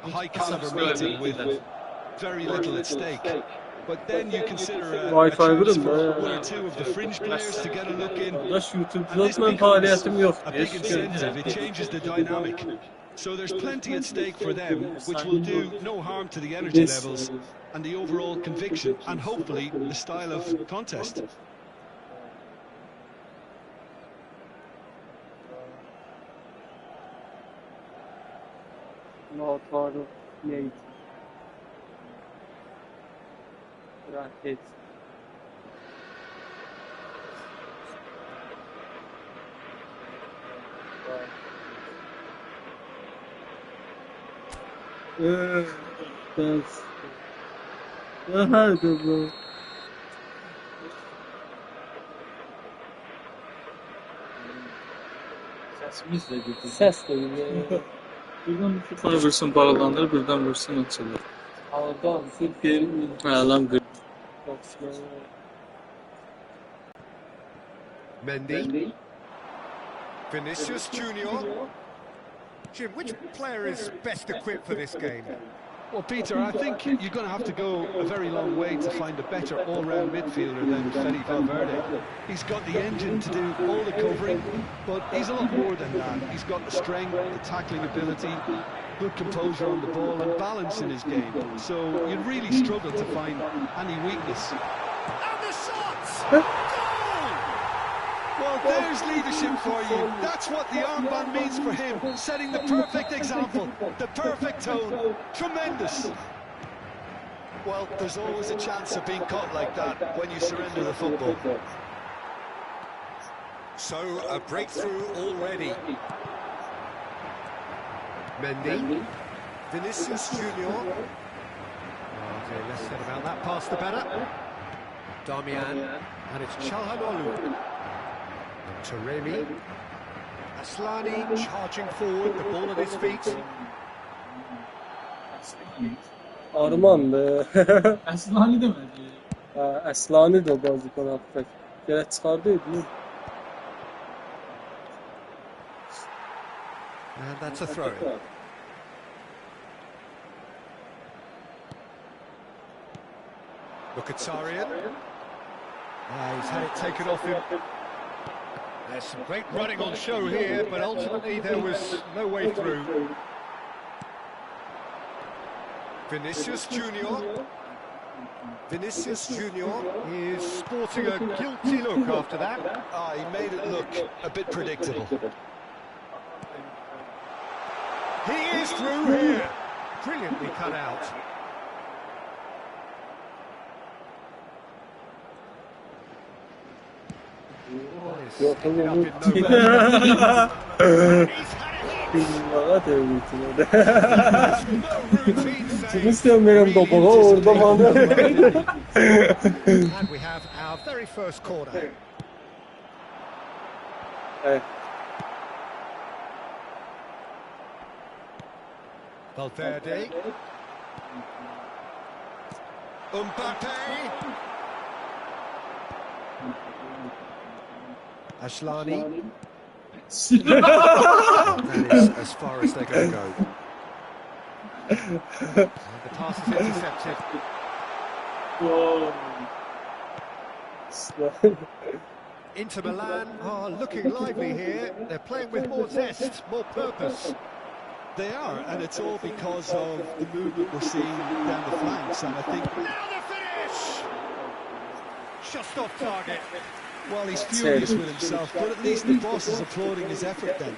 a high-caliber meeting with very little at stake. But then you consider a chance for one or two of the fringe players to get a look in, and this becomes a big incentive. It changes the dynamic. So there's plenty at stake for them, which will do no harm to the energy levels and the overall conviction, and hopefully the style of contest. Lautaro, Yates. Rakitic. That's... Hadi bro. Sesimiz de gitti. Ses de gidiyor. Birden futbol vursun bağlanır, birden vursun açılır. Oradan sırf yerin Alan gır. Mendy. Vinicius Junior. Jim, which player is best equipped for this game? Well, Peter, I think you're going to have to go a very long way to find a better all-round midfielder than Fede Valverde. He's got the engine to do all the covering, but he's a lot more than that. He's got the strength, the tackling ability, good composure on the ball and balance in his game. So you'd really struggle to find any weakness. And the shot! Well, there's leadership for you. That's what the armband means for him. Setting the perfect example, the perfect tone. Tremendous. Well, there's always a chance of being caught like that when you surrender the football. So, a breakthrough already. Mendy. Vinicius Junior. Okay, less said about that pass the better. Damian. And it's Çalhanoğlu. Taremi. Aslani charging forward, the ball at his feet. Arman be. Aslani de mi? Aslani de o bazıkan hafif. Gerek çıkardıydı. And that's a throw. Mkhitaryan. He's had it taken off him. There's some great running on show here, but ultimately there was no way through. Vinicius Junior. Vinicius Junior is sporting a guilty look after that. He made it look a bit predictable. He is through here. Brilliantly cut out. Yok oğlum. Kim istiyorum benim topuğu orada bana. And we have our very first corner. Evet. Valverde. Mbappe. Aslani. That is as far as they're going to go. And the pass is intercepted. Inter Milan are looking lively here. They're playing with more zest, more purpose. They are, and it's all because of the movement we're seeing down the flanks, and I think... Now the finish! Just off target. Well, he's furious with himself, but at least the boss is applauding his effort then.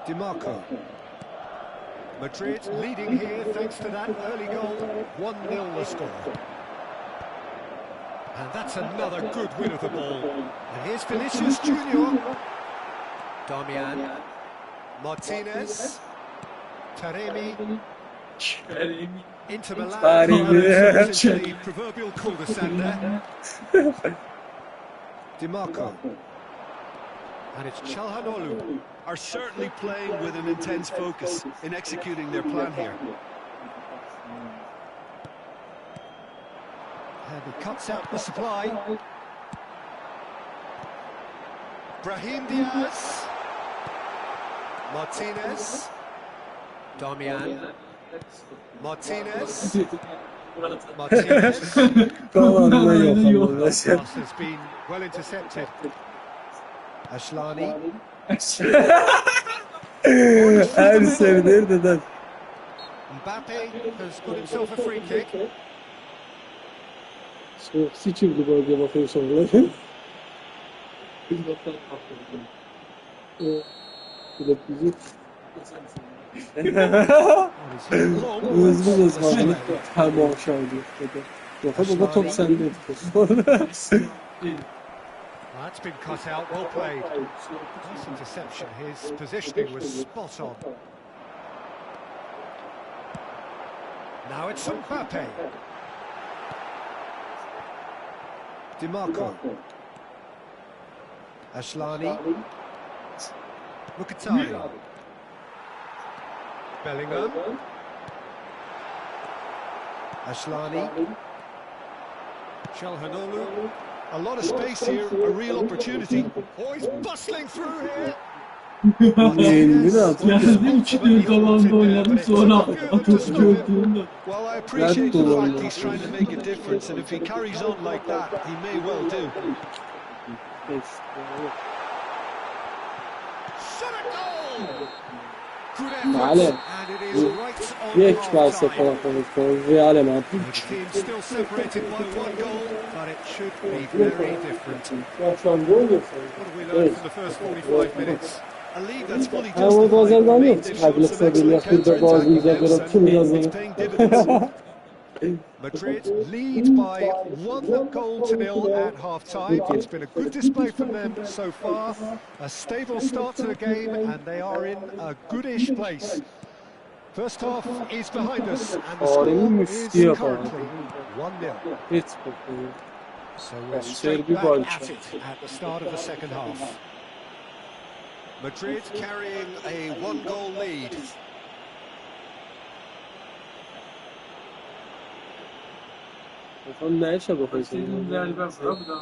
DiMarco. Madrid leading here thanks to that early goal. 1-0 the score. And that's another good win of the ball. And here's Vinicius Junior. Damian. Martinez. Taremi. Inter Milan. The proverbial cul-de-sac there. DiMarco. And it's Çalhanoğlu. Are certainly playing with an intense focus in executing their plan here. And he cuts out the supply. Brahim Diaz. Martinez. Damian. Martinez. Martinez. Kalanına yok ama That mesela. pass has been well intercepted. Ashlani. Her sevilir de. Mbappe has got himself a free kick. Sıçırdı bölge bakıyor sonra. Bilek bizi. Hızlı hızlı hem o aşağıda. Yok ama top sende. That's been cut out, well played. Nice interception, his positioning was spot on. Now it's Mbappe. DiMarco. Ashlani. Mkhitaryan. Bellingham. Ashlani. Çalhanoğlu. A lot of space here, a real opportunity. Oh, he's bustling through here. Yani 3 dakika alanda oynadım sonra atıp gördüğümde. Well, I appreciate the fact he's trying to make a difference, and if he carries on like that, he may well do. Shot a goal! Vale. Geç kalsa falan Real'e mi attın? Still separated by one goal, but it should be very different. Şu an gol yok. What have we learned from the first 45 minutes? A lead that's fully Ama bazen justified. yok. Çıkartılıksa bir yakında bazımıza göre tüm yazını. Madrid lead by 1-0 at half-time. It's been a good display from them so far. A stable start to the game, and they are in a goodish place. First half is behind us, and the score is currently 1-0. So we're straight back at it at the start of the second half. Madrid carrying a 1-goal lead. Efendim ne yaşa bakıyorsun? Senin galiba bura bu da.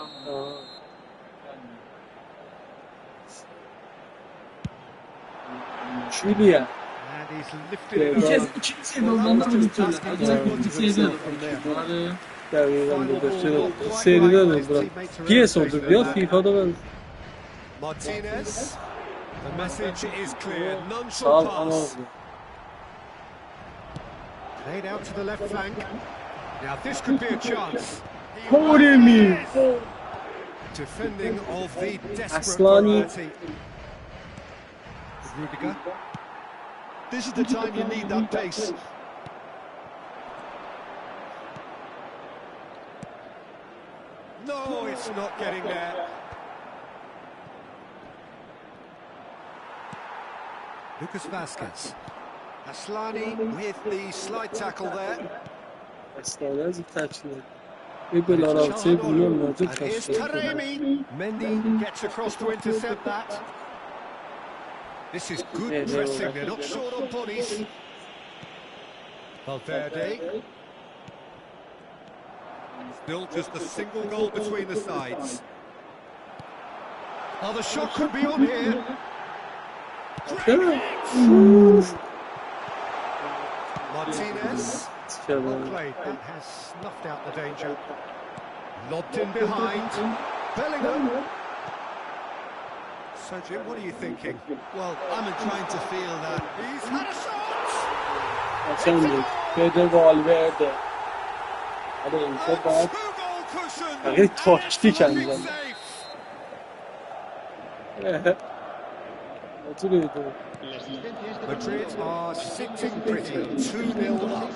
Şuraya. And he's lifted it up. İkinci sezondan bunu söyle. İkinci sezon. Seriden de bırak. PS oldu ya FIFA'da ben. Martinez. The message is clear. None Sağ shall ama pass. Played out to the left flank. Now this could be a chance. Holy me. Defending of the desperate Asllani. variety. Rudiger. This is the time you need that pace. No, it's not getting there. Lucas Vazquez. Asllani with the slide tackle there. Aslanlar zıtaçlı. Bir böyle aralıkçayı bilmiyorum And olacak here's çalışıyor. Taremi. Mendy gets across to intercept that. This is good pressing. They're not short on bodies. Valverde. Still just a single goal between the sides. Oh, the shot could be on here. Martinez. Well played. That has snuffed out the danger. Lobbed in behind. Bellingham. So, Jim, what are you thinking? Well, I'm inclined to feel that He's had a shot! Sen de. Fede Valverde. Hadi ince bak. Two-goal cushion! Yani torçtu kendine. Big save! Oturuyordu. Madrid are sitting pretty, 2-0 up.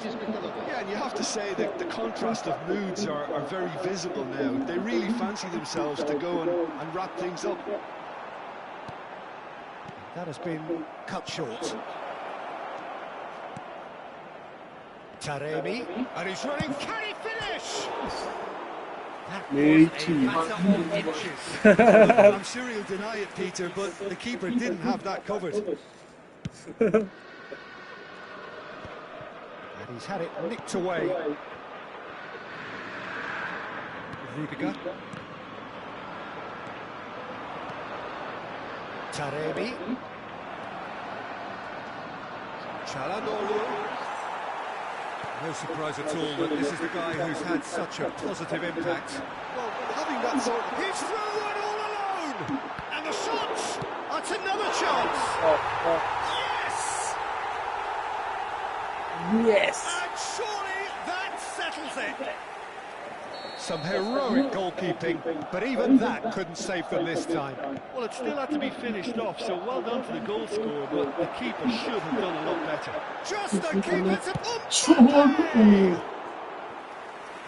Yeah, and you have to say that the contrast of moods are very visible now. They really fancy themselves to go and wrap things up. That has been cut short. Taremi, and he's running, can he finish? That was a matter of inches. I'm sure he'll deny it, Peter, but the keeper didn't have that covered. And he's had it nicked away. Rudiger. Taremi. Çalhanoğlu. No surprise at all that this is the guy who's had such a positive impact. Well, having that sort of... He's through and all alone! And the shot! That's another chance! Yes! Yes! And surely that settles it! Some heroic goalkeeping, but even that couldn't save them this time. Well, it still had to be finished off, so well done to the goal scorer, but the keeper should have done a lot better. Just the keeper to...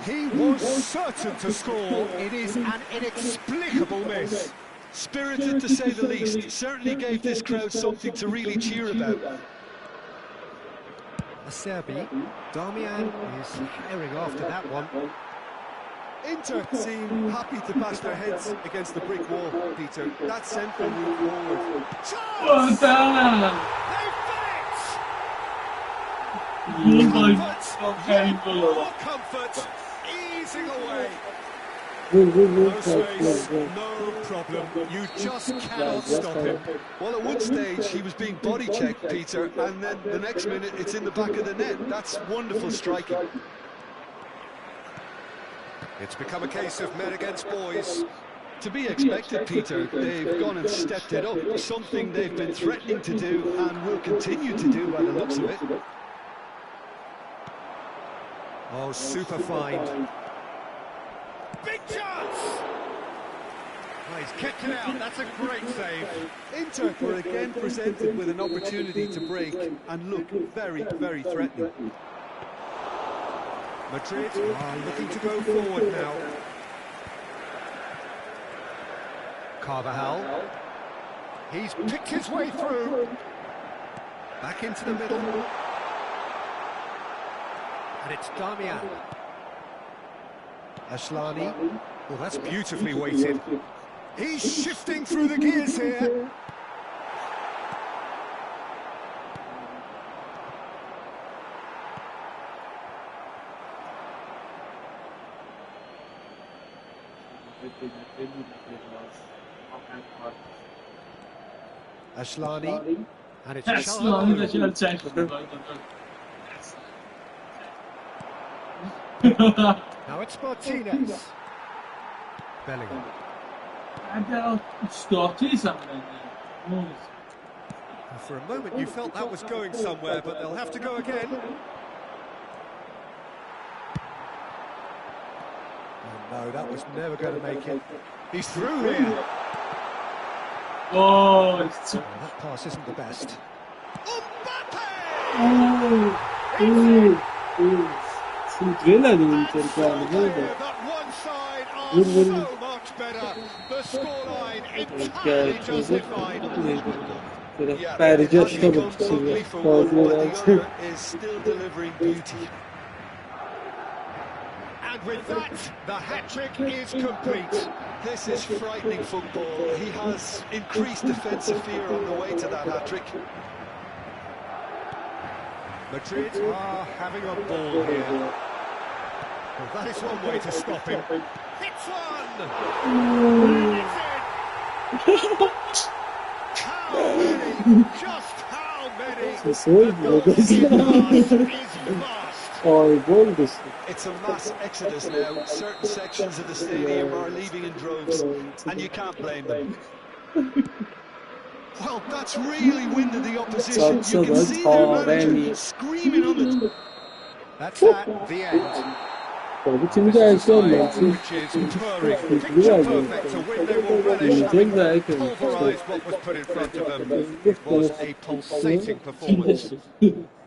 He was certain to score. It is an inexplicable miss. Spirited to say the least. Certainly gave this crowd something to really cheer about. Acerbi. Darmian is firing after that one. Inter seem happy to bash their heads against the brick wall, Peter. That sent them forward. Well done! More comfort, easing away. No space, no problem. You just cannot stop him. Well, at one stage he was being body checked, Peter, and then the next minute it's in the back of the net. That's wonderful striking. It's become a case of men against boys. To be expected, Peter. They've gone and stepped it up, something they've been threatening to do and will continue to do by the looks of it. Oh, super fine. Big chance! Oh, he's kicked it out, that's a great save. Inter were again presented with an opportunity to break and look very, very threatening. Madrid are looking to go forward now. Carvajal. He's picked his way through. Back into the middle. And it's Darmian. Asllani. Oh, that's beautifully weighted. He's shifting through the gears here. Asllani. And it's Çalhanoğlu. Now it's Martinez. Bellingham. For a moment you felt that was going somewhere, but they'll have to go again. Oh no, that was never going to make it. He's through here. Oh, That pass isn't the best. Mbappe! That one side are so much better. The scoreline entirely justified. Yeah, it has become ugly for one, but the other is still delivering beauty. And with that, the hat-trick is complete. This is frightening football. He has increased defensive fear on the way to that hat-trick. Madrid are having a ball here. Well, that is one way to stop him. Hits one! How many? Just how many? The is vast. It's a mass exodus now. Certain sections of the stadium are leaving in droves, and you can't blame them. Well, that's really winded the opposition. You can see their manager screaming on the... That's at the end. Which is purring, picture perfect, a win they will relish, having pulverised what was put in front of them. It was a pulsating performance.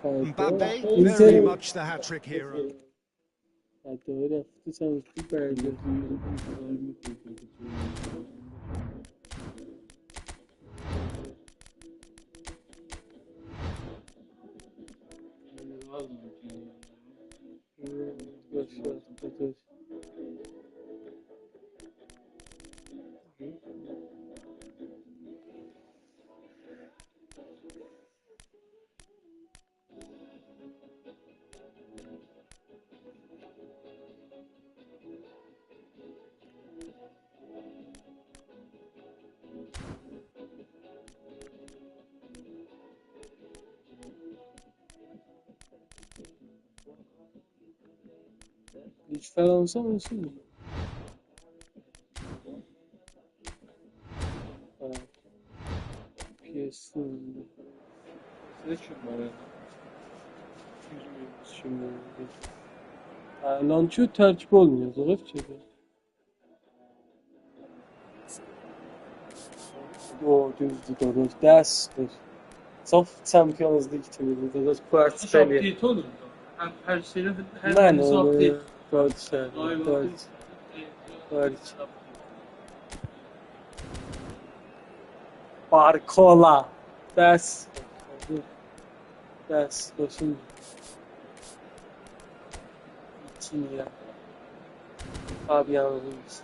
Mbappe, very much the hat-trick hero. Fransa olsun mu? PSG. Size kim var ya? Girmiyoruz şimdi. Lanço tercih olmuyor. Zarif çekiyor. O düzdür doğru. Ders. Çok Champions League timi. Dadaş Kvartspeli. Update olur mu? Her şeyde her Ben birisi onu update. Kvartspeli. Barcola. Ders. Ders. Başım. İçin ya. Fabian Ruiz.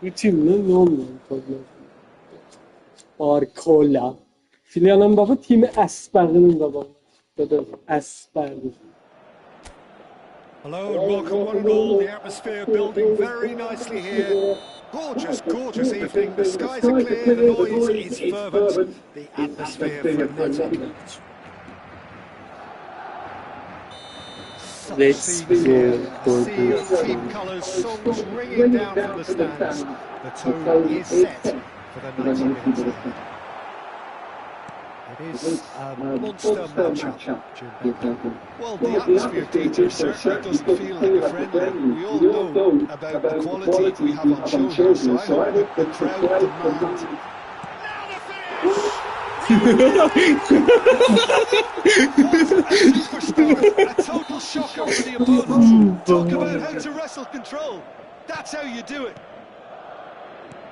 Bu timle ne olmuyor? Barcola. Filialın başı timi Əsbərinin də var. Əsbərdir. Hello and welcome one and all. The atmosphere building very nicely here. Gorgeous, gorgeous evening. The skies are clear, the noise is fervent, the atmosphere frenetic. Let's Such scenes here. go. A sea of team colours, songs ringing down from the stands. The tone is set for the 90 minutes ahead. It is a monster matchup. Well, the atmosphere, Peter, certainly doesn't feel like a friendly. We all know about the quality we have on show here, so I hope the crowd demand. Superstar, a total shocker for the opponents. Talk about how to wrestle control. That's how you do it.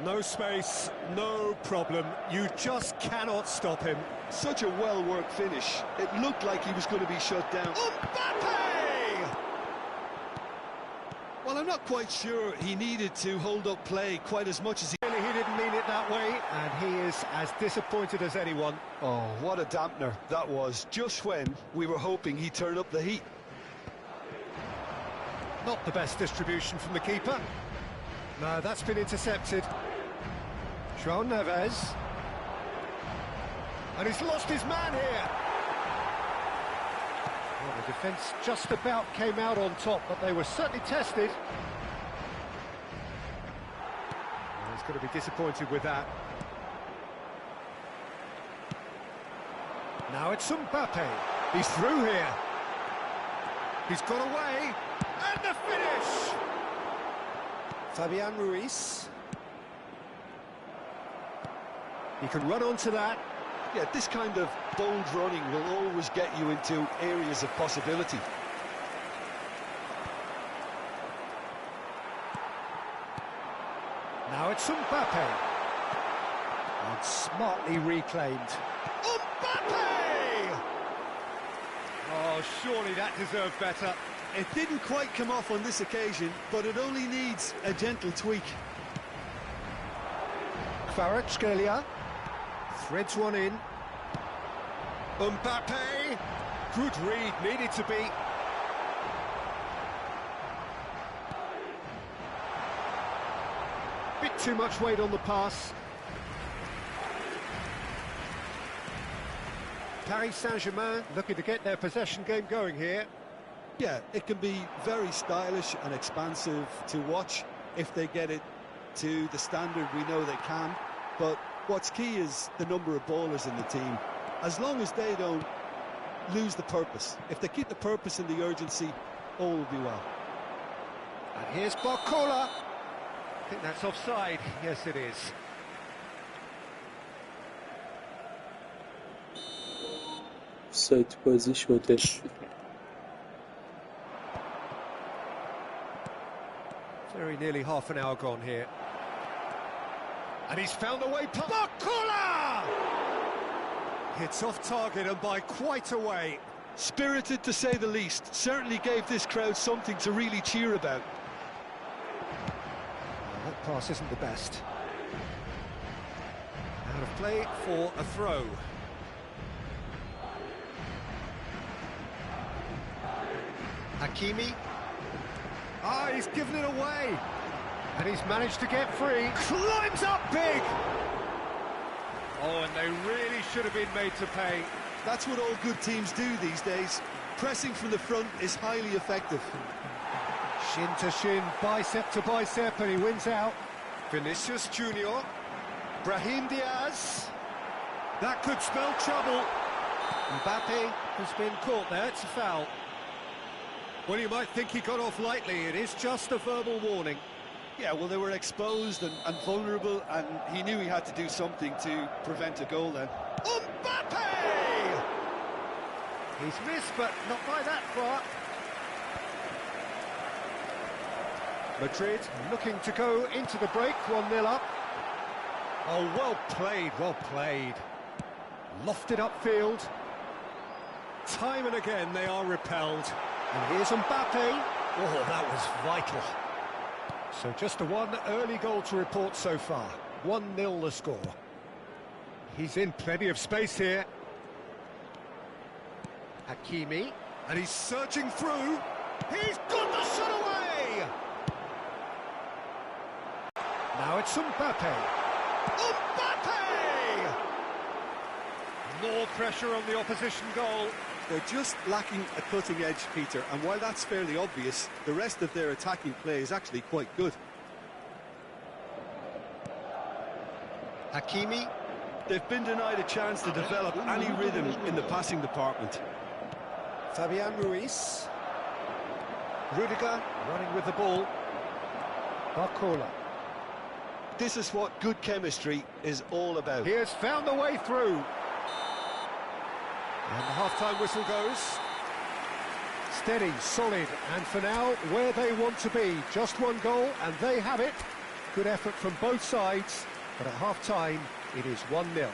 No space, no problem. You just cannot stop him. Such a well-worked finish. It looked like he was going to be shut down. Mbappe! Well, I'm not quite sure he needed to hold up play quite as much as he... Really, he didn't mean it that way, and he is as disappointed as anyone. Oh, what a dampener that was, just when we were hoping he'd turn up the heat. Not the best distribution from the keeper. No, that's been intercepted. João Neves. And he's lost his man here. Well, the defence just about came out on top, but they were certainly tested. Well, he's going to be disappointed with that. Now it's Mbappe. He's through here. He's got away. And the finish! Fabian Ruiz. He can run onto that. Yeah, this kind of bold running will always get you into areas of possibility. Now it's Mbappe. And smartly reclaimed. Mbappe! Oh, surely that deserved better. It didn't quite come off on this occasion, but it only needs a gentle tweak. Kvaratskhelia threads one in. Mbappe! Good read, needed to be. Bit too much weight on the pass. Paris Saint-Germain looking to get their possession game going here. Yeah, it can be very stylish and expansive to watch if they get it to the standard we know they can. But what's key is the number of ballers in the team. As long as they don't lose the purpose. If they keep the purpose and the urgency, all will be well. And here's Barcola. I think that's offside. Yes, it is. Offside بازی شده. Very nearly half an hour gone here. And he's found a way past. Bakula! Hits off target and by quite a way. Spirited to say the least. Certainly gave this crowd something to really cheer about. Well, that pass isn't the best. Out of play for a throw. Hakimi. Ah, he's given it away. And he's managed to get free. Climbs up big. Oh, and they really should have been made to pay. That's what all good teams do these days. Pressing from the front is highly effective. Shin to shin, bicep to bicep, and he wins out. Vinicius Junior. Brahim Diaz. That could spell trouble. Mbappe has been caught there. It's a foul. Well, you might think he got off lightly. It is just a verbal warning. Yeah, well, they were exposed and vulnerable, and he knew he had to do something to prevent a goal then. Mbappe! He's missed, but not by that far. Madrid looking to go into the break, 1-0 up. Oh, well played, well played. Lofted upfield. Time and again they are repelled. And here's Mbappe. Oh, that was vital. So just the one early goal to report so far. 1-0 the score. He's in plenty of space here. Hakimi. And he's searching through. He's got the shot away! Now it's Mbappe. Mbappe! More pressure on the opposition goal. They're just lacking a cutting edge, Peter, and while that's fairly obvious, the rest of their attacking play is actually quite good. Hakimi. They've been denied a chance to develop any rhythm in the passing department. Fabian Ruiz. Rudiger running with the ball. Bakula. This is what good chemistry is all about. He has found the way through. And the half-time whistle goes. Steady, solid, and for now, where they want to be. Just one goal, and they have it. Good effort from both sides, but at half-time, it is 1-0.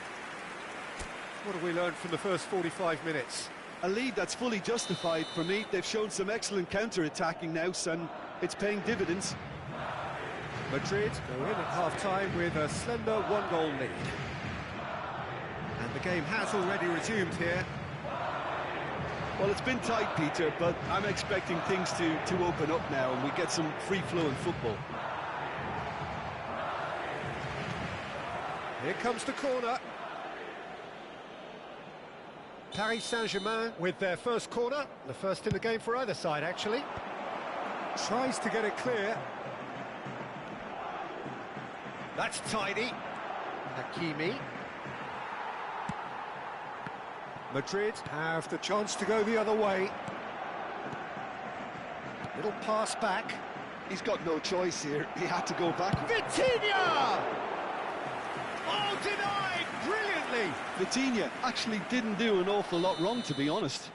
What have we learned from the first 45 minutes? A lead that's fully justified for me. They've shown some excellent counter-attacking now, and it's paying dividends. Madrid go in at half-time with a slender one-goal lead. And the game has already resumed here. Well, it's been tight, Peter, but I'm expecting things to open up now and we get some free-flowing football. Here comes the corner. Paris Saint-Germain with their first corner, the first in the game for either side, actually. Tries to get it clear. That's tidy. Hakimi. Madrid have the chance to go the other way. Little pass back. He's got no choice here. He had to go back. Vitinha! Oh, denied brilliantly. Vitinha actually didn't do an awful lot wrong, to be honest.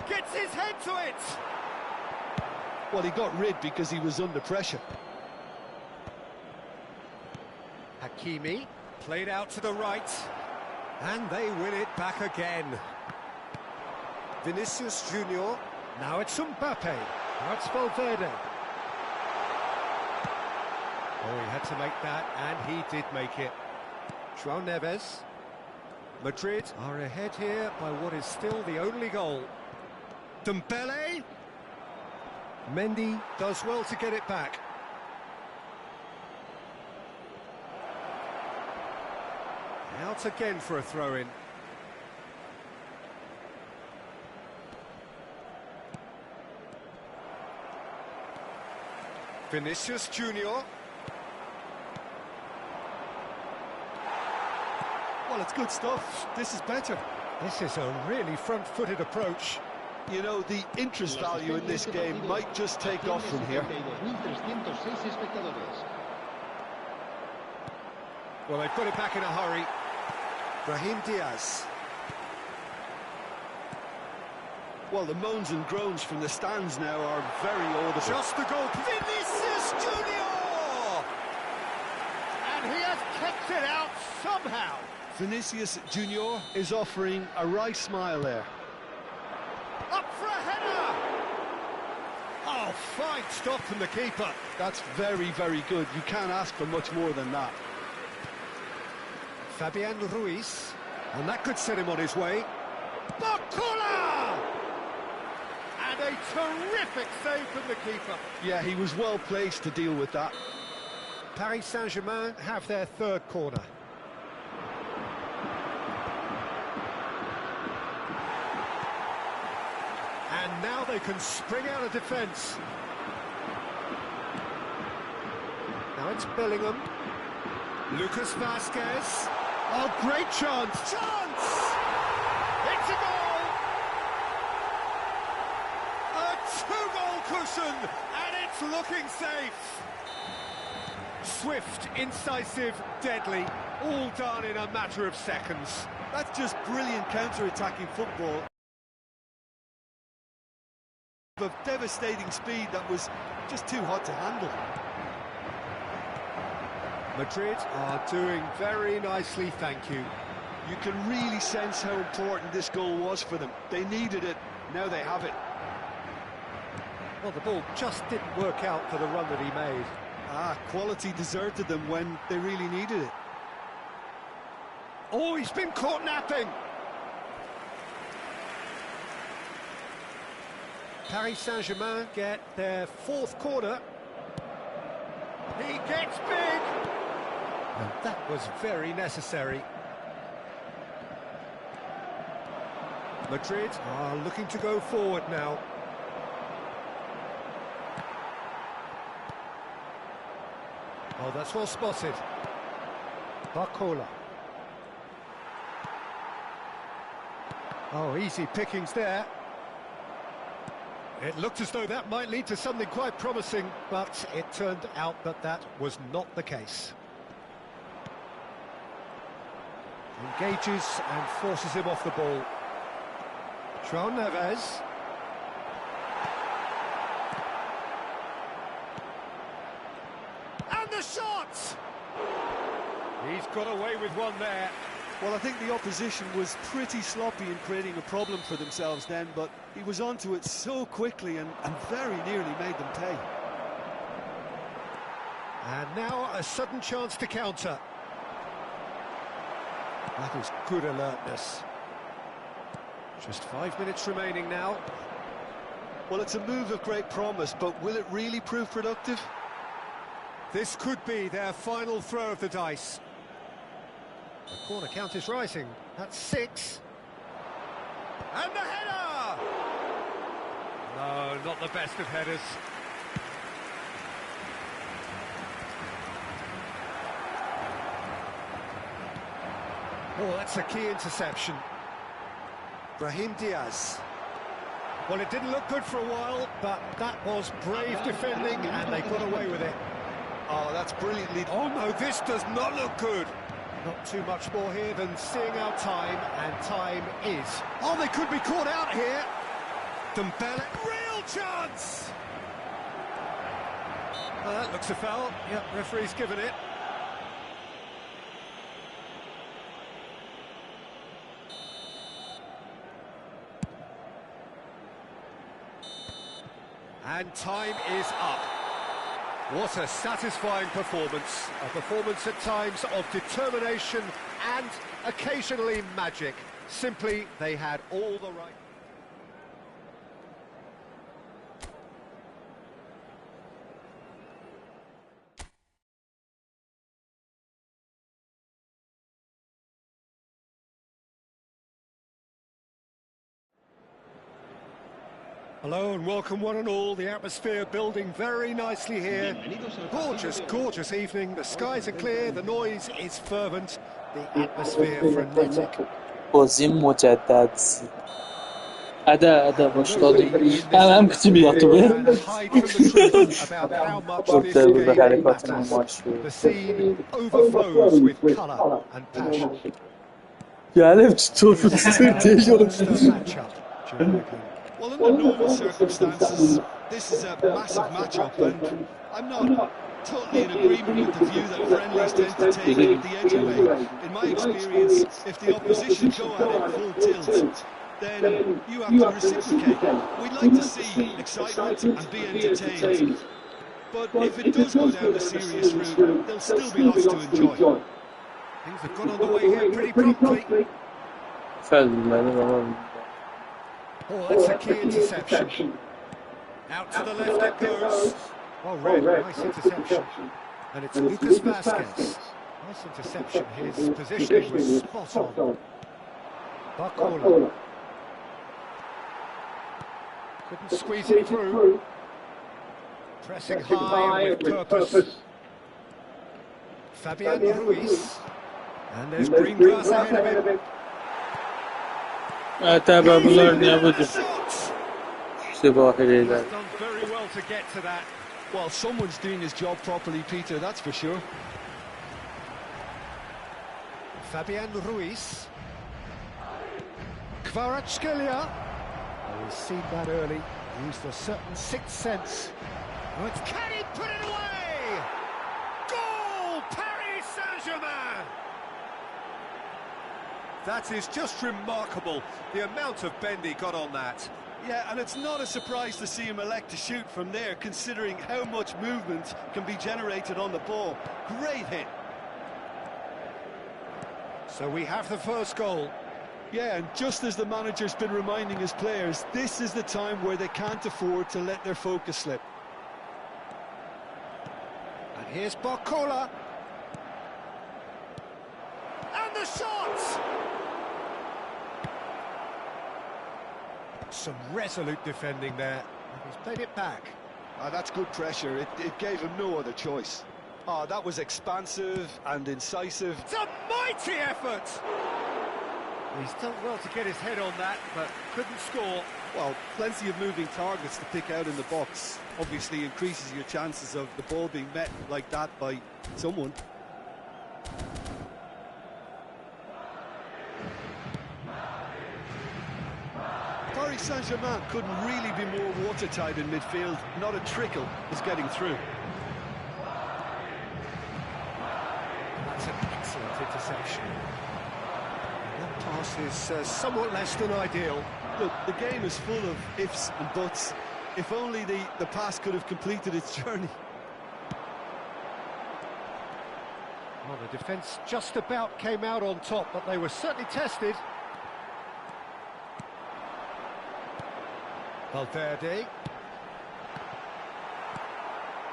Gets his head to it. Well, he got rid because he was under pressure. Hakimi played out to the right, and they win it back again. Vinicius Junior. Now it's Mbappe. Now it's Valverde. Oh, he had to make that, and he did make it. João Neves. Madrid are ahead here by what is still the only goal. Dembele. Mendy does well to get it back. Out again for a throw-in. Vinicius Junior. Well, it's good stuff. This is better. This is a really front-footed approach. You know, the interest value in this game might just take off from here. Well, they've got it back in a hurry. Brahim Diaz. Well, the moans and groans from the stands now are very audible. Just the goal. Vinicius Junior! it out somehow. Vinicius Junior is offering a right smile there. Up for a header! Oh, fine stop from the keeper. That's very, very good. You can't ask for much more than that. Fabian Ruiz, and that could set him on his way. Bakula! And a terrific save from the keeper. Yeah, he was well placed to deal with that. Paris Saint-Germain have their third corner. And now they can spring out of defence. Now it's Bellingham. Lucas Vasquez. Oh, great chance! Chance! It's a goal! A two-goal cushion, and it's looking safe. Swift, incisive, deadly, all done in a matter of seconds. That's just brilliant counter-attacking football. Of devastating speed that was just too hot to handle. Madrid are doing very nicely, thank you. You can really sense how important this goal was for them. They needed it, now they have it. Well, the ball just didn't work out for the run that he made. Quality deserted them when they really needed it. Oh, he's been caught napping! Paris Saint-Germain get their fourth corner. He gets big! And that was very necessary. Madrid are looking to go forward now. Oh, that's well spotted. Bakula. Oh, easy pickings there. It looked as though that might lead to something quite promising, but it turned out that that was not the case. Engages and forces him off the ball. João Neves. And the shot! He's got away with one there. Well, I think the opposition was pretty sloppy in creating a problem for themselves then, but he was onto it so quickly and very nearly made them pay. And now a sudden chance to counter. That is good alertness. Just 5 minutes remaining now. Well, it's a move of great promise, but will it really prove productive? This could be their final throw of the dice. The corner count is rising. That's 6. And the header! No, not the best of headers. Oh, that's a key interception. Brahim Diaz. Well, it didn't look good for a while, but that was brave defending, and they got away with it. Oh, that's brilliantly... Oh, no, this does not look good. Not too much more here than seeing our time, and time is. Oh, they could be caught out here. Dembele, real chance! Oh, that looks a foul. Yep, referee's given it. And time is up. What a satisfying performance. A performance at times of determination and occasionally magic. Simply, they had all the right... Hello and welcome one and all. The atmosphere building very nicely here. Gorgeous, gorgeous evening. The skies are clear, the noise is fervent, the atmosphere frenetic. بازی مجدد أدا başladı. Hemen kıçı bir yattı be. And hide from the truth about how much this game matters. The scene overflows with colour and passion. Yani tutuyor fıstık diye Matchup during the game. Well, under normal circumstances, this is a massive match-up, and I'm not totally in agreement with the view that friendlies tend to take the edge away. In my experience, if the opposition go at it full tilt, then you have to reciprocate. We'd like to see excitement and be entertained. But if it does go down the serious route, there'll still be lots to enjoy. Things have gone on the way here pretty promptly. Oh, that's a key interception. Out to the left it goes. Oh, really nice interception. And it's Lucas Vasquez. Nice interception. His positioning was spot on. Barcola. Couldn't squeeze it through. Pressing high and with purpose. Fabian Ruiz. And there's green grass ahead of him. Tabii bunlar ne yapacak? İşte bu ahireler. Done very well to get to that. Well, someone's doing his job properly, Peter, that's for sure. Fabian Ruiz. Kvaratskhelia. Oh, he's seen that early. Used a certain sixth sense. Oh, can he put it away? Goal! Paris Saint-Germain! That is just remarkable, the amount of bend he got on that. Yeah, and it's not a surprise to see him elect to shoot from there, considering how much movement can be generated on the ball. Great hit. So we have the first goal. Yeah, and just as the manager's been reminding his players, this is the time where they can't afford to let their focus slip. And here's Barcola. And the shot! Some resolute defending there. He's played it back. That's good pressure. It gave him no other choice. That was expansive and incisive. It's a mighty effort! He's done well to get his head on that, but couldn't score. Well, plenty of moving targets to pick out in the box. Obviously increases your chances of the ball being met like that by someone. Paris Saint-Germain couldn't really be more watertight in midfield. Not a trickle is getting through. That's an excellent interception. That pass is somewhat less than ideal. Look, the game is full of ifs and buts. If only the pass could have completed its journey. Well, the defence just about came out on top, but they were certainly tested. Valverde.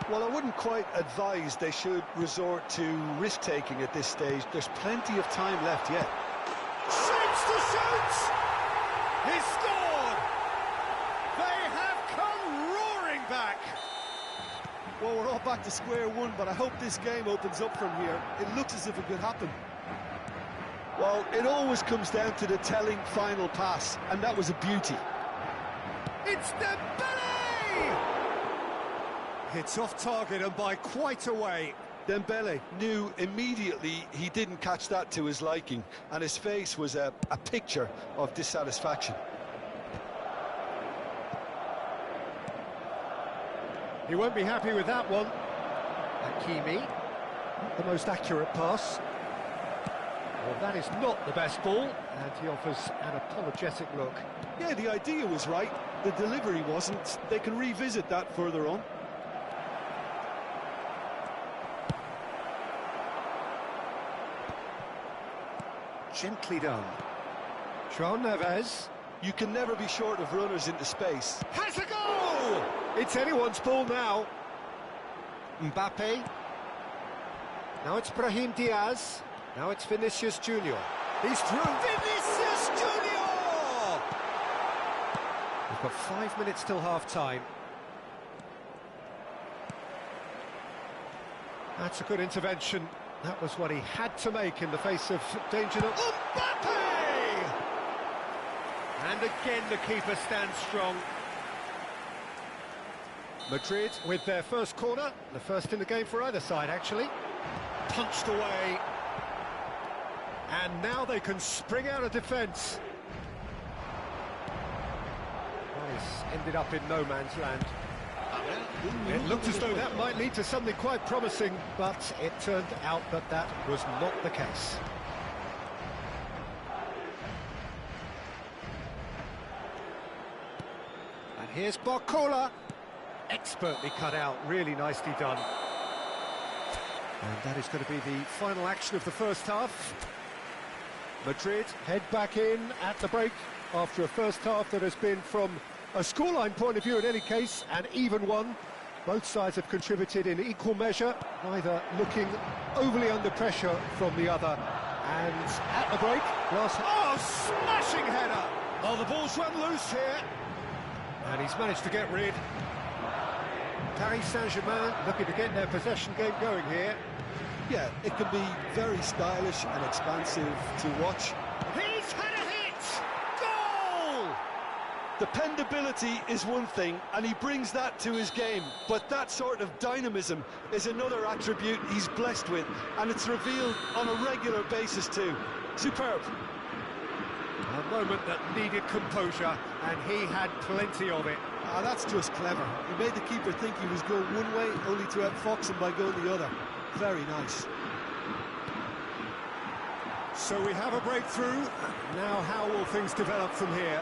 Well, I wouldn't quite advise they should resort to risk-taking at this stage. There's plenty of time left yet. Shoots to shoot! He scored! They have come roaring back! Well, we're all back to square one, but I hope this game opens up from here. It looks as if it could happen. Well, it always comes down to the telling final pass, and that was a beauty. It's Dembele! It's off target and by quite a way. Dembele knew immediately he didn't catch that to his liking, and his face was a picture of dissatisfaction. He won't be happy with that one. Hakimi, not the most accurate pass. Well, that is not the best ball, and he offers an apologetic look. Yeah, the idea was right, the delivery wasn't. They can revisit that further on. Gently done. João Neves. You can never be short of runners into space. Has a goal! It's anyone's ball now. Mbappe. Now it's Brahim Diaz. Now it's Vinicius Junior. He's through. Vinicius Junior! We've got 5 minutes till half-time. That's a good intervention. That was what he had to make in the face of danger. Mbappe! And again the keeper stands strong. Madrid with their first corner, the first in the game for either side actually. Punched away. And now they can spring out of defence. Well, he's ended up in no man's land. It looked as though that might lead to something quite promising, but it turned out that that was not the case. And here's Barcola. Expertly cut out, really nicely done. And that is going to be the final action of the first half. Madrid head back in at the break after a first half that has been, from a scoreline point of view in any case, an even one. Both sides have contributed in equal measure, neither looking overly under pressure from the other. And at the break, smashing header! Oh, the ball's run loose here. And he's managed to get rid. Paris Saint-Germain looking to get their possession game going here. Yeah, it can be very stylish and expansive to watch. He's had a hit! Goal! Dependability is one thing, and he brings that to his game, but that sort of dynamism is another attribute he's blessed with, and it's revealed on a regular basis too. Superb. A moment that needed composure, and he had plenty of it. Ah, that's just clever. He made the keeper think he was going one way, only to outfox him by going the other. Very nice. So we have a breakthrough. Now how will things develop from here?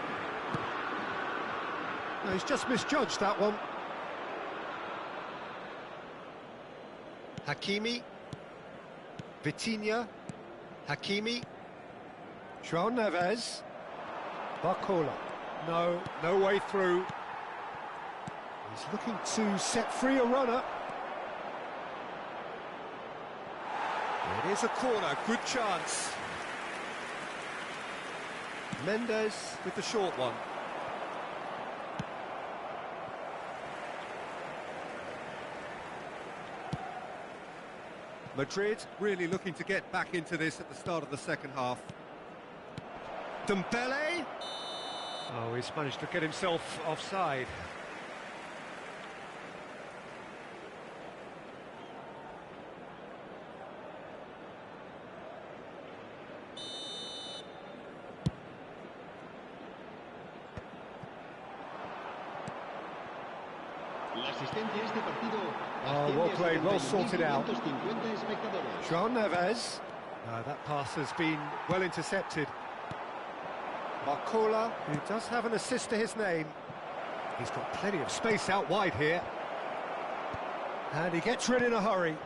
No, he's just misjudged that one. Hakimi. Vitinha. Hakimi. João Neves. Barcola. No way through. He's looking to set free a runner. It is a corner, good chance. Mendes with the short one. Madrid really looking to get back into this at the start of the second half. Dembele. Oh, he's managed to get himself offside. Oh, well played, well sorted out. João Neves. That pass has been well intercepted. Barcola, who does have an assist to his name. He's got plenty of space out wide here. And he gets rid in a hurry. And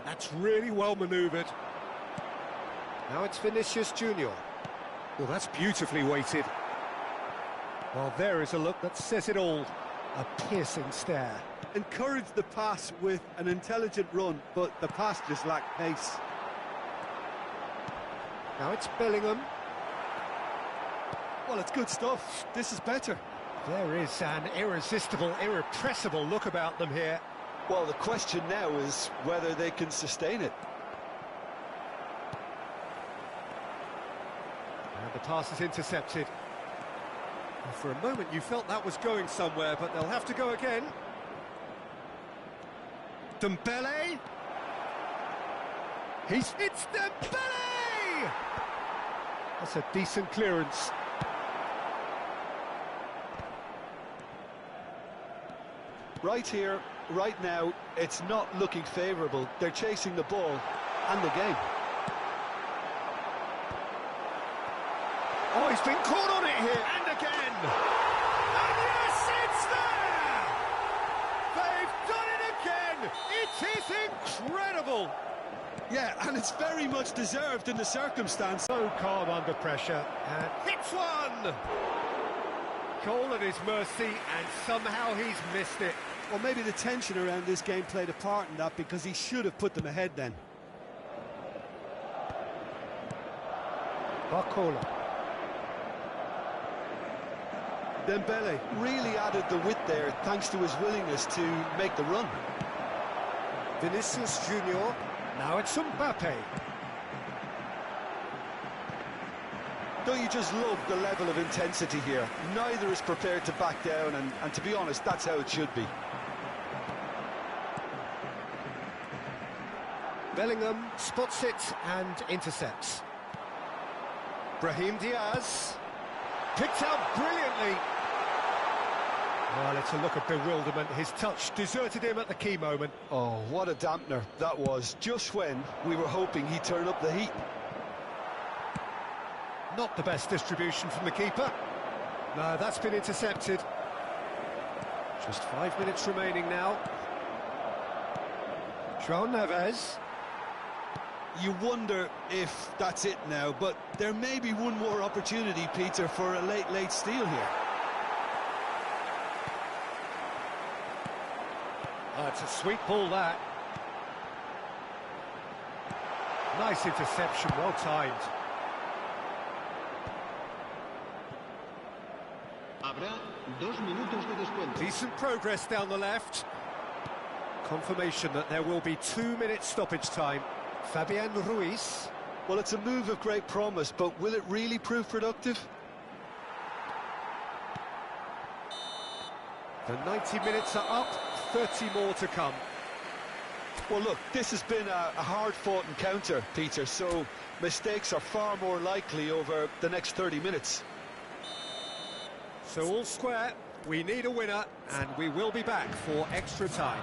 that's really well manoeuvred. Now it's Vinicius Junior. Well, that's beautifully weighted. Well, there is a look that says it all. A piercing stare. Encouraged the pass with an intelligent run, but the pass just lacked pace. Now it's Bellingham. Well, it's good stuff. This is better. There is an irresistible, irrepressible look about them here. Well, the question now is whether they can sustain it. And the pass is intercepted. Well, for a moment you felt that was going somewhere, but they'll have to go again. Dembele. It's Dembele! That's a decent clearance. Right here, right now, it's not looking favourable. They're chasing the ball and the game. Oh, he's been caught on it here, and again! And yes, it's there! They've done it again! It is incredible! Yeah, and it's very much deserved in the circumstance. So calm under pressure, and hits one! Goal at his mercy, and somehow he's missed it. Well, maybe the tension around this game played a part in that, because he should have put them ahead then. Barcola. Dembele really added the width there thanks to his willingness to make the run. Vinicius Junior. Now it's Mbappe. Don't you just love the level of intensity here? Neither is prepared to back down, and to be honest, that's how it should be. Bellingham spots it and intercepts. Brahim Diaz. Picked out brilliantly. Well, it's a look of bewilderment. His touch deserted him at the key moment. Oh, what a dampener that was, just when we were hoping he'd turn up the heat. Not the best distribution from the keeper. No, that's been intercepted. Just 5 minutes remaining now. João Neves. You wonder if that's it now, but there may be one more opportunity, Peter, for a late steal here. Oh, it's a sweet ball, that. Nice interception, well timed. Habrá 2 minutos de descuento. Decent progress down the left. Confirmation that there will be 2 minutes stoppage time. Fabian Ruiz. Well, it's a move of great promise, but will it really prove productive? The 90 minutes are up, 30 more to come. Well, look, this has been a hard-fought encounter, Peter, so mistakes are far more likely over the next 30 minutes. So all square, we need a winner, and we will be back for extra time.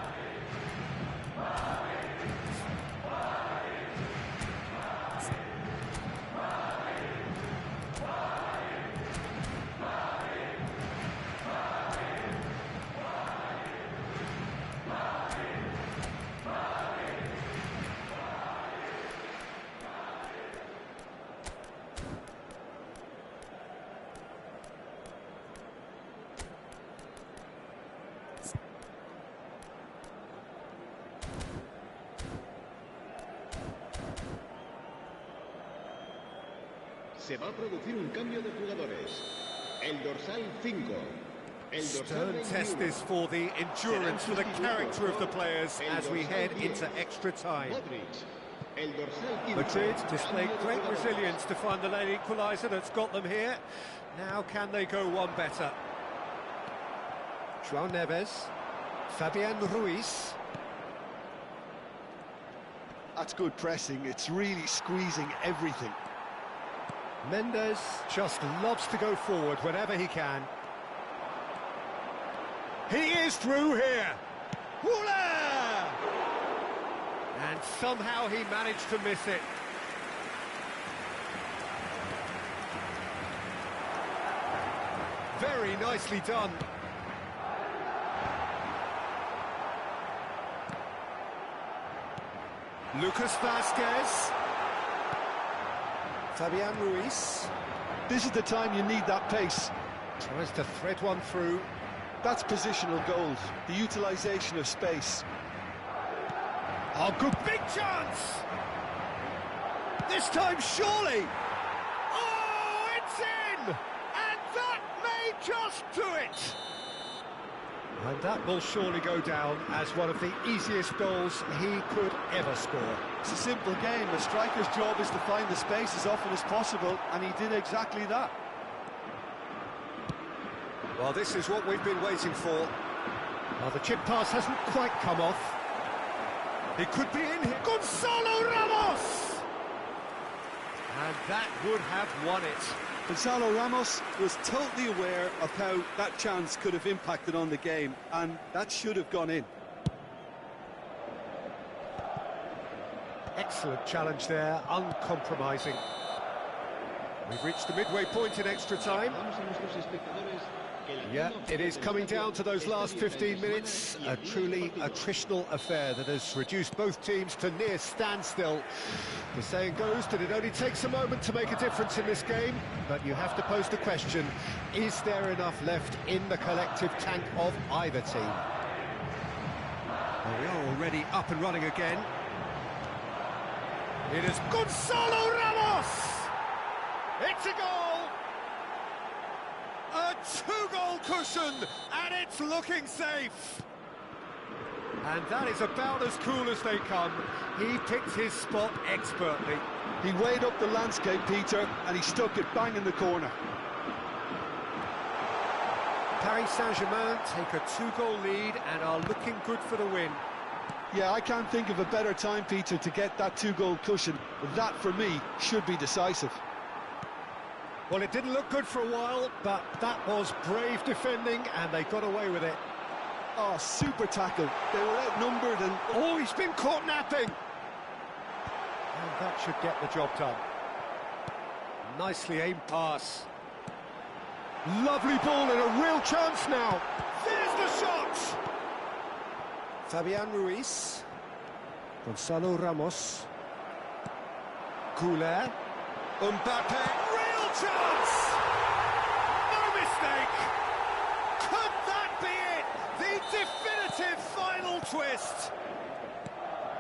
Se va a producir un cambio de jugadores. El dorsal 5. Stern test this for the endurance, for the character of the players as we head into extra time. Madrid displayed great resilience to find the late equaliser that's got them here. Now can they go one better? João Neves, Fabian Ruiz. That's good pressing, it's really squeezing everything. Mendes just loves to go forward whenever he can. He is through here. Woola! And somehow he managed to miss it. Very nicely done. Lucas Vázquez. Fabian Ruiz. This is the time you need that pace. Tries to thread one through. That's positional gold, the utilisation of space. Oh, good big chance! This time, surely! Oh, it's in! And that may just do it! And that will surely go down as one of the easiest goals he could ever score. It's a simple game. A striker's job is to find the space as often as possible, and he did exactly that. Well, this is what we've been waiting for. Well, the chip pass hasn't quite come off. It could be in here. Gonzalo Ramos! And that would have won it. Gonzalo Ramos was totally aware of how that chance could have impacted on the game, and that should have gone in. Excellent challenge there, uncompromising. We've reached the midway point in extra time. Yeah, it is coming down to those last 15 minutes. A truly attritional affair that has reduced both teams to near standstill. The saying goes that it only takes a moment to make a difference in this game, but you have to pose the question, is there enough left in the collective tank of either team? Well, we are already up and running again. It is Gonzalo Ramos! It's a goal! A two-goal cushion, and it's looking safe. And that is about as cool as they come. He picked his spot expertly. He weighed up the landscape, Peter, and he stuck it bang in the corner. Paris Saint-Germain take a two-goal lead and are looking good for the win. Yeah, I can't think of a better time, Peter, to get that two-goal cushion. That, for me, should be decisive. Well, it didn't look good for a while, but that was brave defending, and they got away with it. Oh, super tackle. They were outnumbered and... Oh, he's been caught napping! And that should get the job done. Nicely aimed pass. Lovely ball and a real chance now. There's the shot! Fabian Ruiz. Gonzalo Ramos. Couler. Mbappe. Real chance! No mistake! Could that be it? The definitive final twist!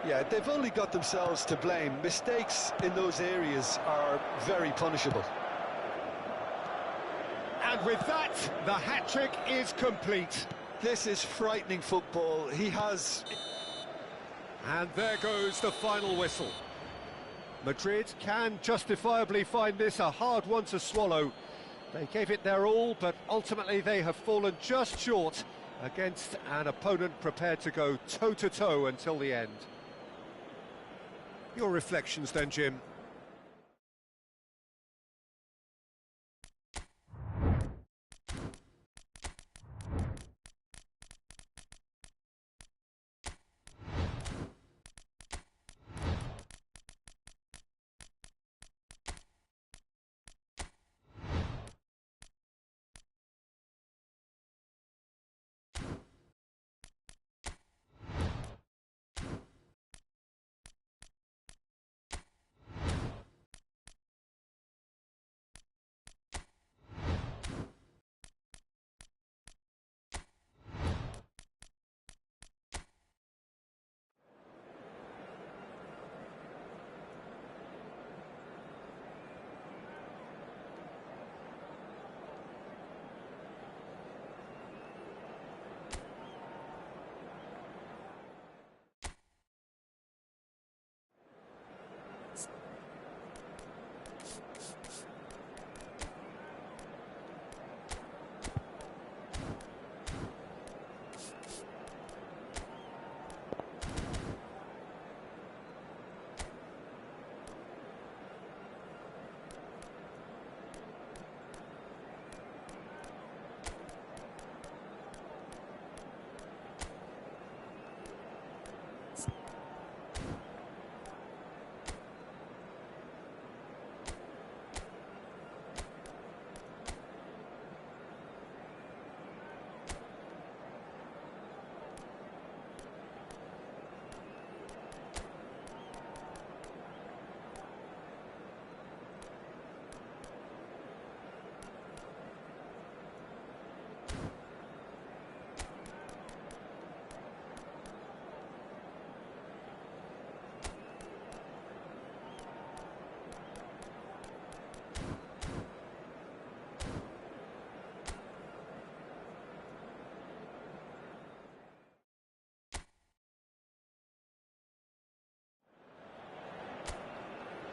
Yeah, they've only got themselves to blame. Mistakes in those areas are very punishable. And with that, the hat-trick is complete. This is frightening football. He has... And there goes the final whistle. Madrid can justifiably find this a hard one to swallow. They gave it their all, but ultimately they have fallen just short against an opponent prepared to go toe-to-toe until the end. Your reflections then, Jim?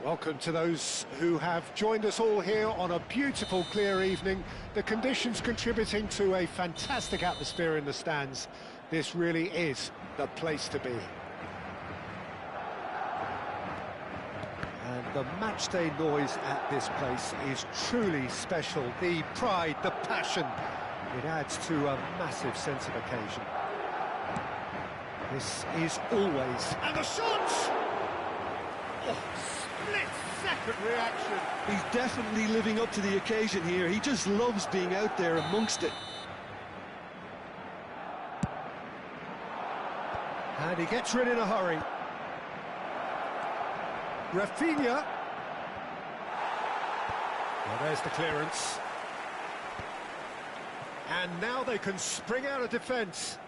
Welcome to those who have joined us all here on a beautiful, clear evening. The conditions contributing to a fantastic atmosphere in the stands. This really is the place to be. And the matchday noise at this place is truly special. The pride, the passion, it adds to a massive sense of occasion. This is always... And the shot! Oh, split-second reaction. He's definitely living up to the occasion here. He just loves being out there amongst it. And he gets rid in a hurry. Rafinha. Well, there's the clearance. And now they can spring out of defence.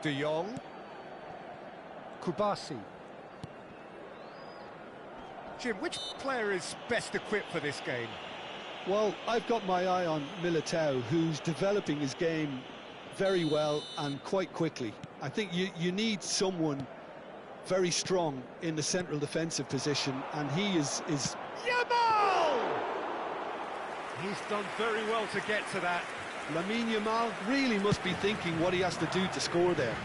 De Jong. Kubasi. Jim, which player is best equipped for this game? Well, I've got my eye on Militao, who's developing his game very well and quite quickly. I think you need someone very strong in the central defensive position, and he is... Yamal! He's done very well to get to that. Lamine Yamal really must be thinking what he has to do to score there.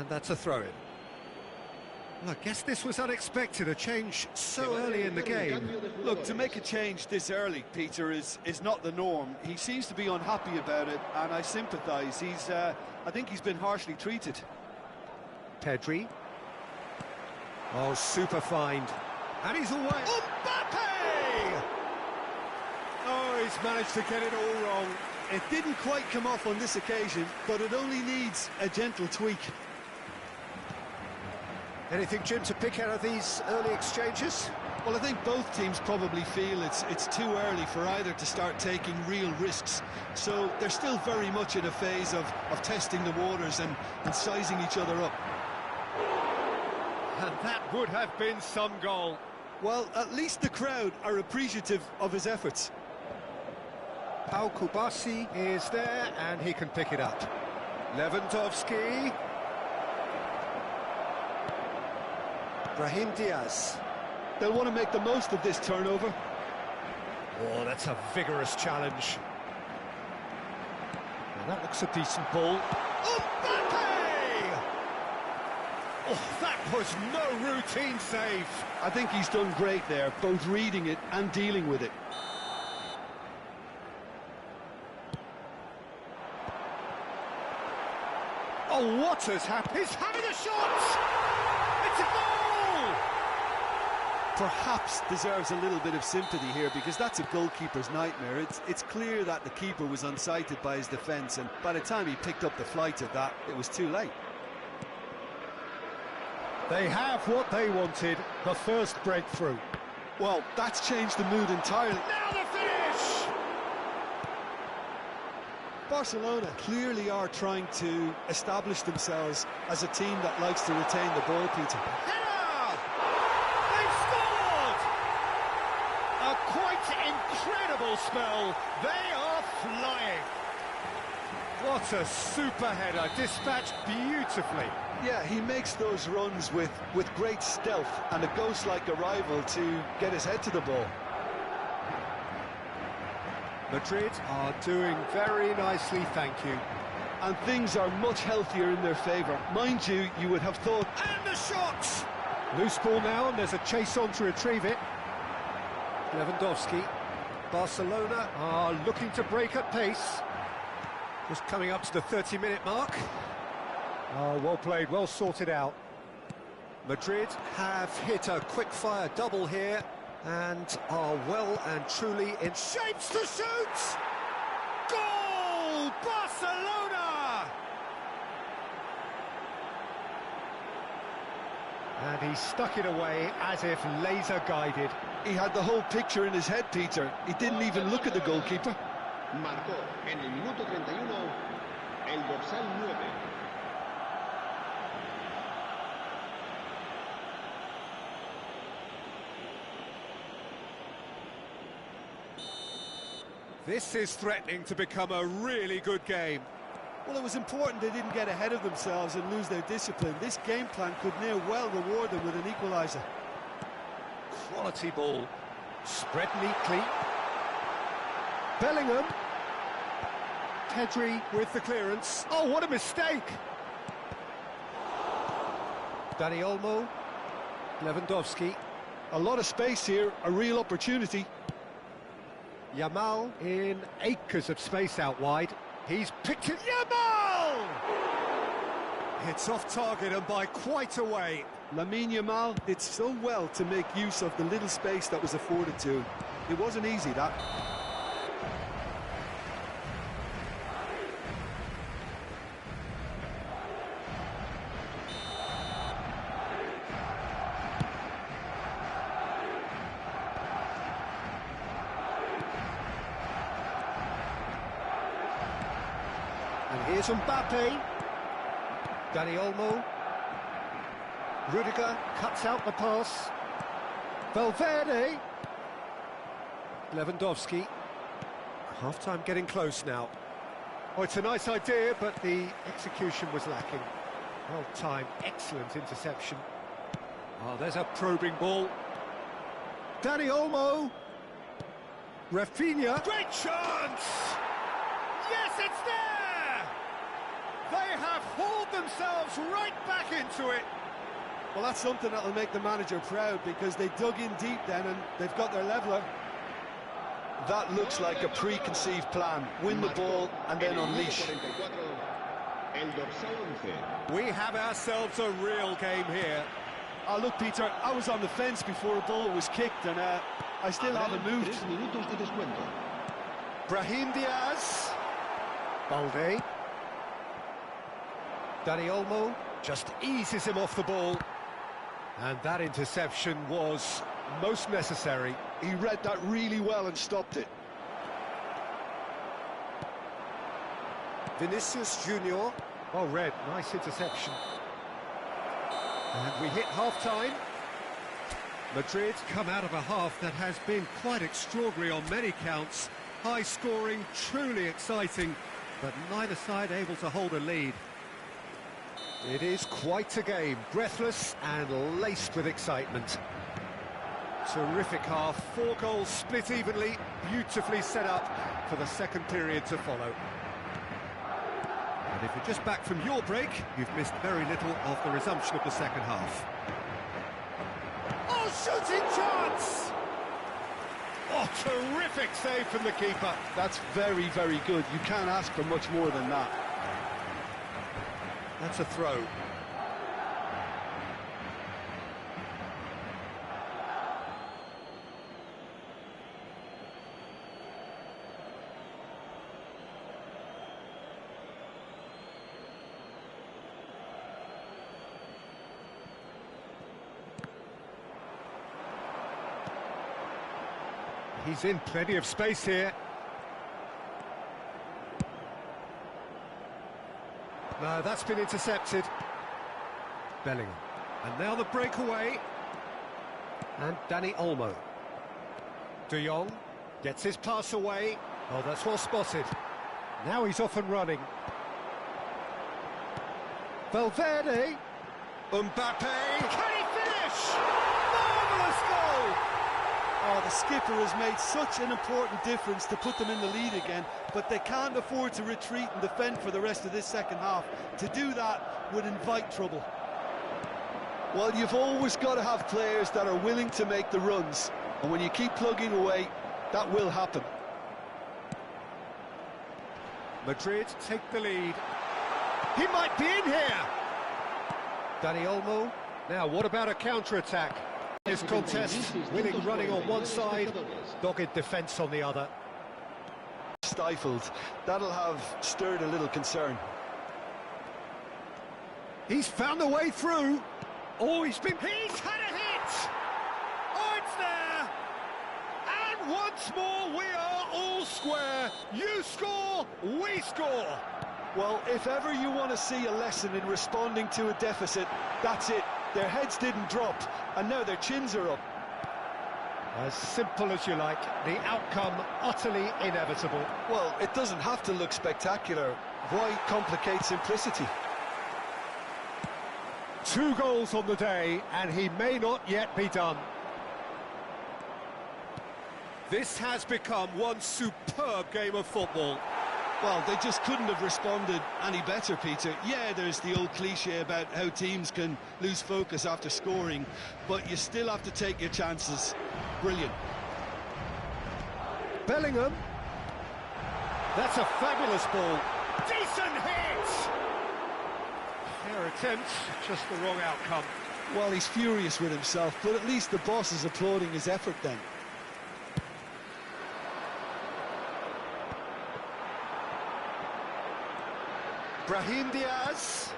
And that's a throw-in. Well, I guess this was unexpected, a change so early in the game. Look, to make a change this early, Peter, is not the norm. He seems to be unhappy about it, and I sympathise. I think he's been harshly treated. Pedri. Oh, super find. And he's away. Mbappe! Oh, he's managed to get it all wrong. It didn't quite come off on this occasion, but it only needs a gentle tweak. Anything, Jim, to pick out of these early exchanges? Well, I think both teams probably feel it's too early for either to start taking real risks. So they're still very much in a phase of testing the waters and sizing each other up. And that would have been some goal. Well, at least the crowd are appreciative of his efforts. Pau Kubasi is there, and he can pick it up. Lewandowski. Brahim Diaz. They'll want to make the most of this turnover. Oh, that's a vigorous challenge. Well, that looks a decent ball. Mbappe! Oh, that was no routine save. I think he's done great there, both reading it and dealing with it. Oh, what has happened? He's having a shot! It's a goal! Perhaps deserves a little bit of sympathy here, because that's a goalkeeper's nightmare. It's clear that the keeper was unsighted by his defence, and by the time he picked up the flight of that, it was too late. They have what they wanted, the first breakthrough. Well, that's changed the mood entirely. Now the finish! Barcelona clearly are trying to establish themselves as a team that likes to retain the ball, Peter. Header! They've scored! A quite incredible spell. They are flying. What a super header, dispatched beautifully. Yeah, he makes those runs with great stealth and a ghost-like arrival to get his head to the ball. Madrid are doing very nicely, thank you. And things are much healthier in their favour. Mind you, you would have thought... And the shot! Loose ball now, and there's a chase on to retrieve it. Lewandowski. Barcelona are looking to break at pace. Just coming up to the 30-minute mark. Oh, well played, well sorted out. Madrid have hit a quick-fire double here and are well and truly in shapes to shoot! Goal! Barcelona! And he stuck it away as if laser-guided. He had the whole picture in his head, Peter. He didn't even look at the goalkeeper. Marcó en el minuto 31 el dorsal 9. This is threatening to become a really good game. Well, it was important they didn't get ahead of themselves and lose their discipline. This game plan could near well reward them with an equaliser. Quality ball. Spread neatly. Bellingham. Pedri with the clearance. Oh, what a mistake! Dani Olmo. Lewandowski. A lot of space here, a real opportunity. Yamal in acres of space out wide. He's picked it. Yamal! It's off target and by quite a way. Lamine Yamal did so well to make use of the little space that was afforded to him. It wasn't easy, that. And here's Mbappe. Dani Olmo. Rudiger cuts out the pass. Valverde. Lewandowski. Half-time getting close now. Oh, it's a nice idea, but the execution was lacking. Well timed, excellent interception. Oh, there's a probing ball. Dani Olmo. Rafinha. Great chance! Yes, it's there! They have hauled themselves right back into it. Well, that's something that'll make the manager proud, because they dug in deep then and they've got their leveller. That looks like a preconceived plan. Win the ball and then unleash. We have ourselves a real game here. Oh, look, Peter, I was on the fence before a ball was kicked, and I still haven't moved. Brahim Diaz. Balde. Dani Olmo just eases him off the ball. And that interception was most necessary. He read that really well and stopped it. Vinicius Junior. Well read, nice interception. And we hit half-time. Madrid come out of a half that has been quite extraordinary on many counts. High scoring, truly exciting, but neither side able to hold a lead. It is quite a game, breathless and laced with excitement. Terrific half, 4 goals split evenly, beautifully set up for the second period to follow. And if you're just back from your break, you've missed very little of the resumption of the second half. Oh, shooting chance! Oh, terrific save from the keeper. That's very, very good. You can't ask for much more than that. That's a throw. He's in plenty of space here. No, that's been intercepted. Bellingham. And now the breakaway. And Dani Olmo. De Jong gets his pass away. Oh, that's well spotted. Now he's off and running. Valverde. Mbappe. Can he finish? Marvellous goal! Oh, the skipper has made such an important difference to put them in the lead again, but they can't afford to retreat and defend for the rest of this second half. To do that would invite trouble. Well, you've always got to have players that are willing to make the runs, and when you keep plugging away, that will happen. Madrid take the lead. He might be in here! Dani Olmo. Now, what about a counter-attack? This contest, winning running on one side, dogged defence on the other. Stifled. That'll have stirred a little concern. He's found a way through. Oh, he's had a hit! Oh, it's there! And once more, we are all square. You score, we score. Well, if ever you want to see a lesson in responding to a deficit, that's it. Their heads didn't drop, and now their chins are up. As simple as you like, the outcome utterly inevitable. Well, it doesn't have to look spectacular. Why complicate simplicity? 2 goals on the day, and he may not yet be done. This has become one superb game of football. Well, they just couldn't have responded any better, Peter. Yeah, there's the old cliche about how teams can lose focus after scoring, but you still have to take your chances. Brilliant. Bellingham. That's a fabulous ball. Decent hit! Fair attempt, just the wrong outcome. Well, he's furious with himself, but at least the boss is applauding his effort then. Brahim Diaz.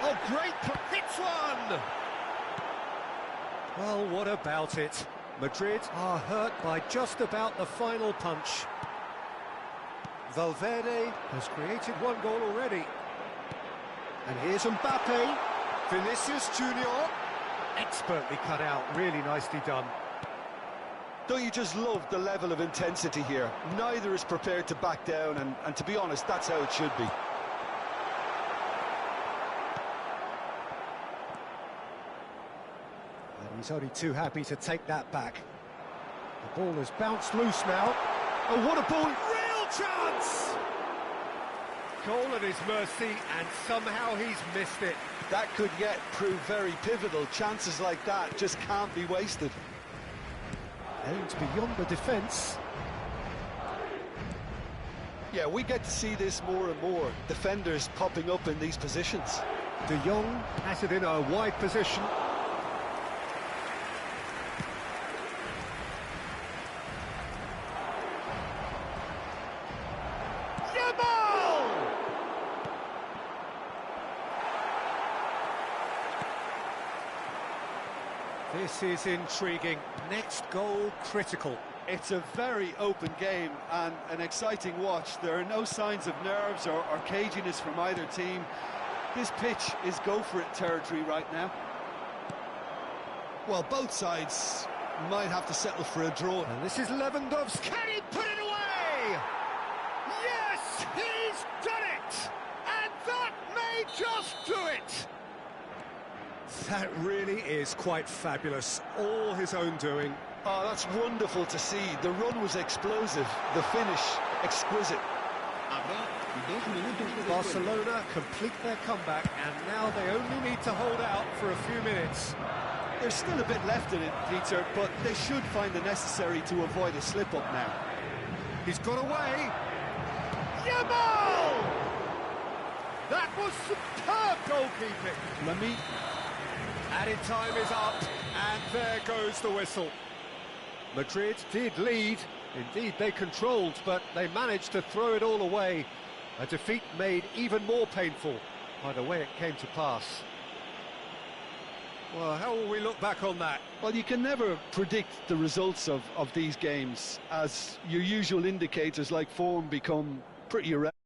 Oh, great, hits one! Well, what about it? Madrid are hurt by just about the final punch. Valverde has created 1 goal already. And here's Mbappe. Vinicius Junior. Expertly cut out, really nicely done. Don't you just love the level of intensity here? Neither is prepared to back down, and to be honest, that's how it should be. He's only too happy to take that back. The ball has bounced loose now. Oh, what a ball! Real chance! Goal at his mercy, and somehow he's missed it. That could yet prove very pivotal. Chances like that just can't be wasted. Aimed beyond the defence. Yeah, we get to see this more and more. Defenders popping up in these positions. De Jong has it in a wide position. This is intriguing. Next goal critical. It's a very open game and an exciting watch. There are no signs of nerves or caginess from either team. This pitch is go-for-it territory right now. Well, both sides might have to settle for a draw. And this is Lewandowski. Can he put it away? Yes, he's done it! And that may just do it! That really is quite fabulous. All his own doing. Oh, that's wonderful to see. The run was explosive, the finish exquisite. Barcelona complete their comeback, and now they only need to hold out for a few minutes. There's still a bit left in it, Peter, but they should find the necessary to avoid a slip-up now. He's got away. Yamal! That was superb goalkeeping. Lamy. Added time is up, and there goes the whistle. Madrid did lead. Indeed, they controlled, but they managed to throw it all away. A defeat made even more painful by the way it came to pass. Well, how will we look back on that? Well, you can never predict the results of these games, as your usual indicators like form become pretty irrelevant.